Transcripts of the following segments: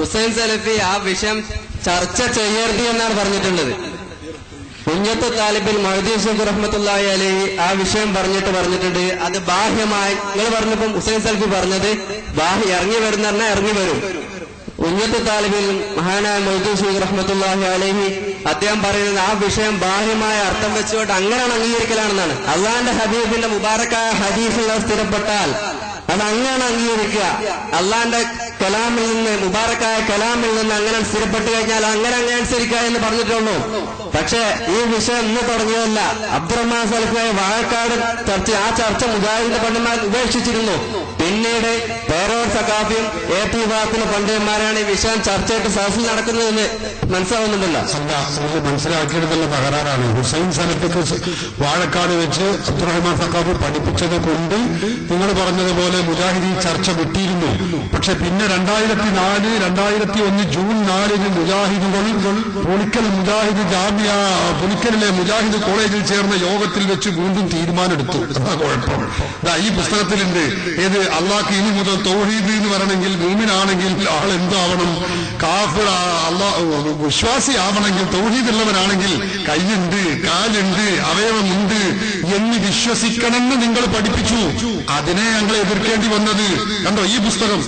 ഹുസൈൻ സലഫി ആ വിഷയം ചർച്ച ചെയ്യരുത് എന്നാണ് പറഞ്ഞിട്ടുള്ളത്. കുഞ്ഞത്ത് താലിബിൽ മഹദി ഷെയ്ഖ് റഹ്മത്തുള്ളാഹി അലൈഹി ആ വിഷയം പറഞ്ഞിട്ടുണ്ട്. അത് ബാഹ്യമായി നിങ്ങൾ പറഞ്ഞപ്പം ഹുസൈൻ സലഫി പറഞ്ഞത് ഇറങ്ങി വരുന്ന പറഞ്ഞാൽ ഇറങ്ങി വരും. കുഞ്ഞത്ത് താലിബിൽ മഹാനായ മഹദി ഷെയ്ഖ് റഹ്മത്തുള്ളാഹി അലൈഹി അദ്ദേഹം പറയുന്നത് ആ വിഷയം ബാഹ്യമായ അർത്ഥം വെച്ചുകൊണ്ട് അങ്ങനെയാണ് അംഗീകരിക്കലാണെന്നാണ്. അള്ളാന്റെ ഹബീബിന്റെ മുബാറക്കായ ഹദീസുകൾ സ്ഥിരപ്പെട്ടാൽ അത് അങ്ങനെ അംഗീകരിക്കുക. അള്ളാന്റെ കലാമിൽ നിന്ന് മുബാറക്കായ കലാമിൽ നിന്ന് അങ്ങനെ സ്ഥിരപ്പെട്ട് കഴിഞ്ഞാൽ അങ്ങനെ അനുസരിക്കുക എന്ന് പറഞ്ഞിട്ടുള്ളൂ. പക്ഷേ ഈ വിഷയം ഇന്ന് തുടങ്ങിയതല്ല. അബ്ദുറഹ്മാൻ സലഫിയായ വാഴക്കാട് ആ ചർച്ച മുജാഹിദിന്റെ പണ്ഡിതന്മാർ ഉപേക്ഷിച്ചിരുന്നു. പിന്നീട് പേരോർ സഖാഫിയും AP വിഭാഗത്തിലെ പണ്ഡിതന്മാരാണ് ഈ വിഷയം ചർച്ചയായിട്ട് സദസ്സിൽ നടക്കുന്നതെന്ന് മനസ്സിലാവുന്നുണ്ടല്ലോ. മനസ്സിലാക്കിയെടുത്തുള്ള തകരാറാണ്. ഹുസൈൻ സലഫിക്ക് വാഴക്കാട് വെച്ച് അബ്ദുറഹ്മാൻ സഖാഫി പഠിപ്പിച്ചത് കൊണ്ട് നിങ്ങൾ പറഞ്ഞതുപോലെ മുജാഹിദി ചർച്ച വിട്ടിരുന്നു. പക്ഷെ പിന്നെ 2004, 2001 ജൂൺ 4 മുജാഹിദുകൾ പുളിക്കൽ മുജാഹിദ് പുലിക്കലിലെ മുജാഹിദ് കോളേജിൽ ചേർന്ന യോഗത്തിൽ വെച്ച് വീണ്ടും തീരുമാനമെടുത്തു. അതാ കുഴപ്പം. ഈ പുസ്തകത്തിലുണ്ട്. ഏത് അള്ളാഹ്ക്ക് ഇനി മുതൽ തൗഹീദ് എന്ന് പറയണമെങ്കിൽ മൂമിനാണെങ്കിൽ ആൾ എന്താവണം? കാഫിർ വിശ്വാസി ആവണമെങ്കിൽ തൗഹീദുള്ളവനാണെങ്കിൽ കൈയുണ്ട്, കാലുണ്ട്, അവയവമുണ്ട് എന്ന് വിശ്വസിക്കണമെന്ന് നിങ്ങൾ പഠിപ്പിച്ചു. അതിനെ ഞങ്ങൾ എതിർക്കേണ്ടി വന്നത് കണ്ടോ. ഈ പുസ്തകം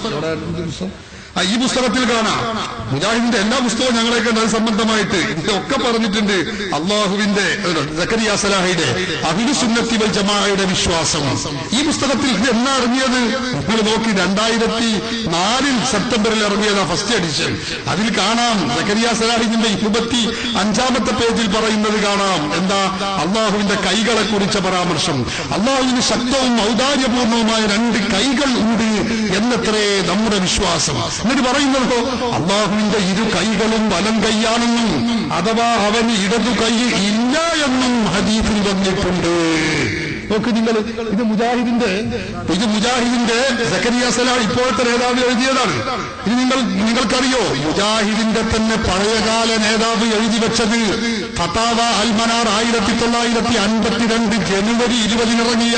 ഈ പുസ്തകത്തിൽ കാണാം. മുജാഹിദിന്റെ എല്ലാ പുസ്തകവും ഞങ്ങളെയൊക്കെ അത് സംബന്ധമായിട്ട് ഇതൊക്കെ പറഞ്ഞിട്ടുണ്ട്. അള്ളാഹുവിന്റെ സക്കരിയ സലാഹിയുടെ അഹ്ലു സുന്നത്തി വൽ ജമാഅയുടെ വിശ്വാസം ഈ പുസ്തകത്തിൽ എന്നാ ഇറങ്ങിയത് നിങ്ങൾ നോക്കി. 2004 സെപ്റ്റംബറിൽ ഇറങ്ങിയതാ ഫസ്റ്റ് എഡിഷൻ. അതിൽ കാണാം സക്കരിയ സലാഹിന്റെ 25ാമത്തെ പേജിൽ പറയുന്നത് കാണാം. എന്താ? അള്ളാഹുവിന്റെ കൈകളെ കുറിച്ച പരാമർശം. അള്ളാഹുവിന് ശക്തവും ഔദാര്യപൂർണവുമായ 2 കൈകൾ ഉണ്ട് എന്നത്രേ നമ്മുടെ വിശ്വാസം. എന്നിട്ട് പറയുന്നതോ അള്ളാഹുവിന്റെ 2 കൈകളും വലം കൈയാണെന്നും അഥവാ അവന് ഇടതു കൈ ഇല്ല എന്നും ഹദീസിൽ വന്നിട്ടുണ്ട്. നോക്ക് നിങ്ങൾ. ഇത് മുജാഹിദിന്റെ സക്കരിയ സലാഹ് ഇപ്പോഴത്തെ നേതാവ് എഴുതിയതാണ്. ഇത് നിങ്ങൾക്കറിയോ? മുജാഹിദിന്റെ തന്നെ പഴയകാല നേതാവ് എഴുതി വെച്ചത് ഫതാവ അൽ-മനാർ 1952 ജനുവരി 20 ഇറങ്ങിയ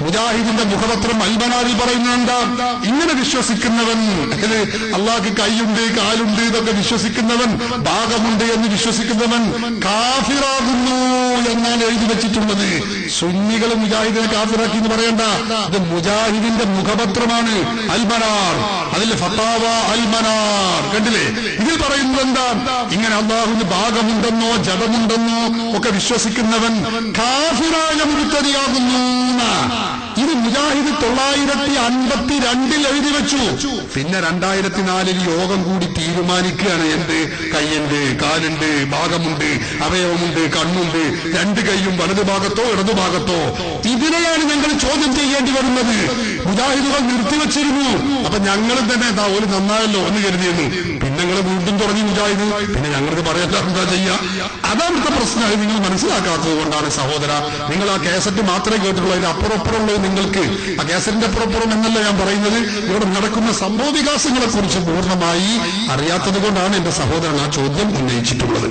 മുജാഹിദിന്റെ മുഖപത്രം അൽ-മനാറിൽ പറയുന്നത് എന്താ? ഇങ്ങനെ വിശ്വസിക്കുന്നവൻ, അള്ളാഹ്ക്ക് കൈയുണ്ട്, കാലുണ്ട് ഇതൊക്കെ വിശ്വസിക്കുന്നവൻ, ഭാഗമുണ്ട് എന്ന് വിശ്വസിക്കുന്നവൻ കാഫിറാകുന്നു എന്നാണ് എഴുതി വെച്ചിട്ടുള്ളത്. സുന്നികൾ മുജാഹിദിനെ കാഫിറാക്കി എന്ന് പറയണ്ട. ഇത് മുജാഹിദിന്റെ മുഖപത്രമാണ് അൽ-മനാർ. അതിൽ ഫതാവ അൽ-മനാർ കണ്ടില്ലേ? ഇതിൽ പറയുന്നത് എന്താ? ഇങ്ങനെ അള്ളാഹുവിന് ഭാഗമുണ്ടെന്നോ ജഡമുണ്ടെന്നോ ഒക്കെ വിശ്വസിക്കുന്നവൻ കാഫിറായ മുർത്തദിയാകുന്നു. ഇത് മുജാഹിദ് 952 എഴുതി വെച്ചു. പിന്നെ 2004 യോഗം കൂടി തീരുമാനിക്കുകയാണ്. എന്ത്? കൈയുണ്ട്, കാലുണ്ട്, ഭാഗമുണ്ട്, അവയവമുണ്ട്, കണ്ണുണ്ട്, 2 കൈയും വലതു ഭാഗത്തോ ഇടതു ഭാഗത്തോ. ഇതിനെയാണ് ഞങ്ങൾ ചോദ്യം ചെയ്യേണ്ടി വരുന്നത്. മുജാഹിദുകൾ നിർത്തിവെച്ചിരുന്നു. അപ്പൊ ഞങ്ങളും തന്നെ ഒരു നന്നായല്ലോ എന്ന് കരുതിയിരുന്നു. പിന്നെ ഞങ്ങൾ വീണ്ടും തുടങ്ങി മുജാഹിദ്. പിന്നെ ഞങ്ങൾക്ക് പറയാൻ എന്താ ചെയ്യാ? അതാണത്തെ പ്രശ്നം. നിങ്ങൾ മനസ്സിലാക്കാത്തത് കൊണ്ടാണ് സഹോദര. നിങ്ങൾ ആ കേസറ്റ് മാത്രമേ കേട്ടിട്ടുള്ളൂ. അതിന്റെ അപ്പുറപ്പുറമുള്ളത് നിങ്ങൾക്ക് ആ കേസറ്റിന്റെ അപ്പുറപ്പുറം എന്നല്ല ഞാൻ പറയുന്നത്. ഇവിടെ നടക്കുന്ന സംഭവ വികാസങ്ങളെ കുറിച്ച് പൂർണ്ണമായി അറിയാത്തത് കൊണ്ടാണ് എന്റെ സഹോദരൻ ആ ചോദ്യം ഉന്നയിച്ചിട്ടുള്ളത്.